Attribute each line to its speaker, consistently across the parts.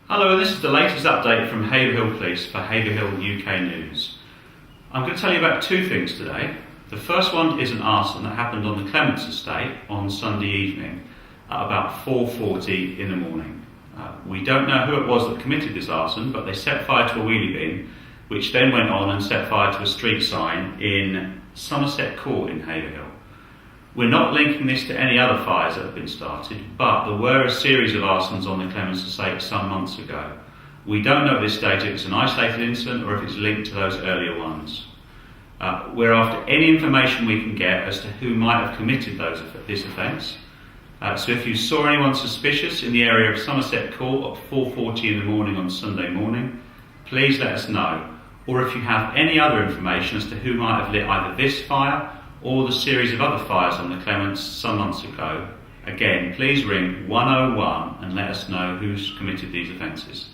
Speaker 1: Hello, this is the latest update from Haverhill Police for Haverhill UK News. I'm going to tell you about two things today. The first one is an arson that happened on the Clements estate on Sunday evening at about 4:40 in the morning. We don't know who it was that committed this arson, but they set fire to a wheelie bin, which then went on and set fire to a street sign in Somerset Court in Haverhill. We're not linking this to any other fires that have been started, but there were a series of arsons on the Clements estate some months ago. We don't know at this stage if it's an isolated incident or if it's linked to those earlier ones. We're after any information we can get as to who might have committed this offence. So if you saw anyone suspicious in the area of Somerset Court at 4:40 in the morning on Sunday morning, please let us know. Or if you have any other information as to who might have lit either this fire or the series of other fires on the Clements some months ago, again, please ring 101 and let us know who's committed these offences.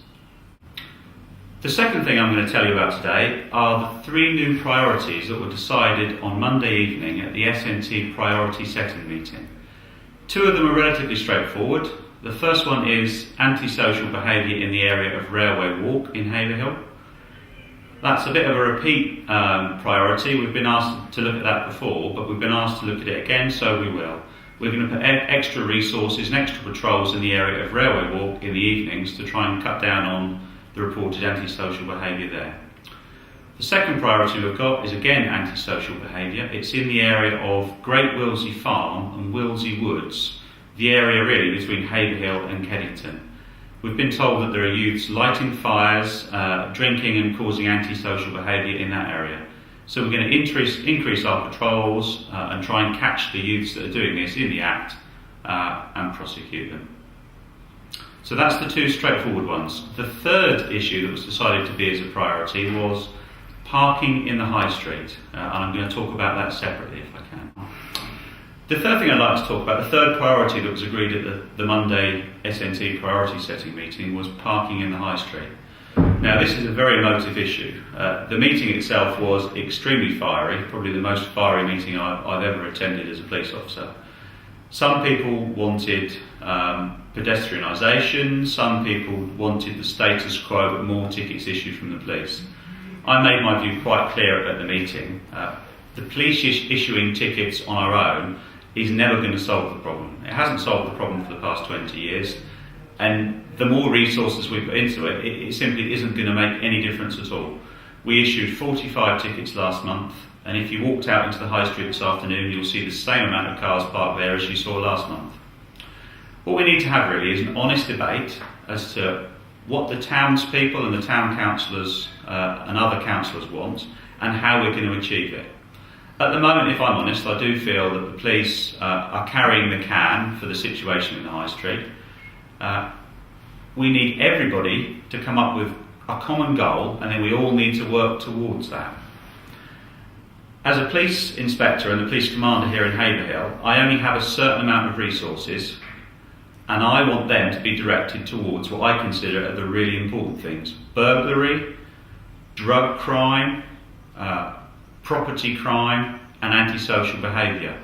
Speaker 1: The second thing I'm going to tell you about today are the three new priorities that were decided on Monday evening at the SNT priority setting meeting. Two of them are relatively straightforward. The first one is antisocial behaviour in the area of Railway Walk in Haverhill. That's a bit of a repeat priority. We've been asked to look at that before, but we've been asked to look at it again, so we will. We're going to put extra resources and extra patrols in the area of Railway Walk in the evenings to try and cut down on the reported antisocial behaviour there. The second priority we've got is again antisocial behaviour. It's in the area of Great Willsey Farm and Willsey Woods, the area really between Haverhill and Keddington. We've been told that there are youths lighting fires, drinking and causing antisocial behaviour in that area. So we're going to increase our patrols and try and catch the youths that are doing this in the act and prosecute them. So that's the two straightforward ones. The third issue that was decided to be as a priority was parking in the high street, and I'm going to talk about that separately if I can. The third thing I'd like to talk about, the third priority that was agreed at the Monday SNT priority setting meeting, was parking in the high street. Now this is a very emotive issue. The meeting itself was extremely fiery, probably the most fiery meeting I've ever attended as a police officer. Some people wanted pedestrianisation, some people wanted the status quo but more tickets issued from the police. I made my view quite clear at the meeting. The police issuing tickets on our own is never going to solve the problem. It hasn't solved the problem for the past 20 years, and the more resources we put into it, it simply isn't going to make any difference at all. We issued 45 tickets last month, and if you walked out into the high street this afternoon, you'll see the same amount of cars parked there as you saw last month. What we need to have really is an honest debate as to what the townspeople and the town councillors and other councillors want and how we're going to achieve it. At the moment, if I'm honest, I do feel that the police are carrying the can for the situation in the high street. We need everybody to come up with a common goal, and then we all need to work towards that. As a police inspector and the police commander here in Haverhill, I only have a certain amount of resources, and I want them to be directed towards what I consider are the really important things: burglary, drug crime, property crime and antisocial behaviour.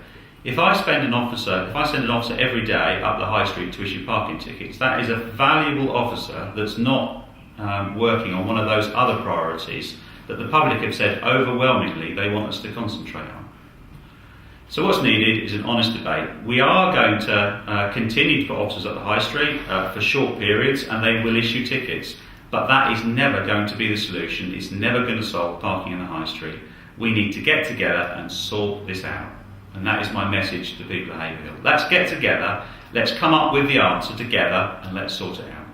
Speaker 1: If I send an officer every day up the high street to issue parking tickets, that is a valuable officer that's not working on one of those other priorities that the public have said overwhelmingly they want us to concentrate on. So what's needed is an honest debate. We are going to continue to put officers at the high street for short periods, and they will issue tickets, but that is never going to be the solution. It's never going to solve parking in the high street. We need to get together and sort this out. And that is my message to people at Haverhill. Let's get together, let's come up with the answer together, and let's sort it out.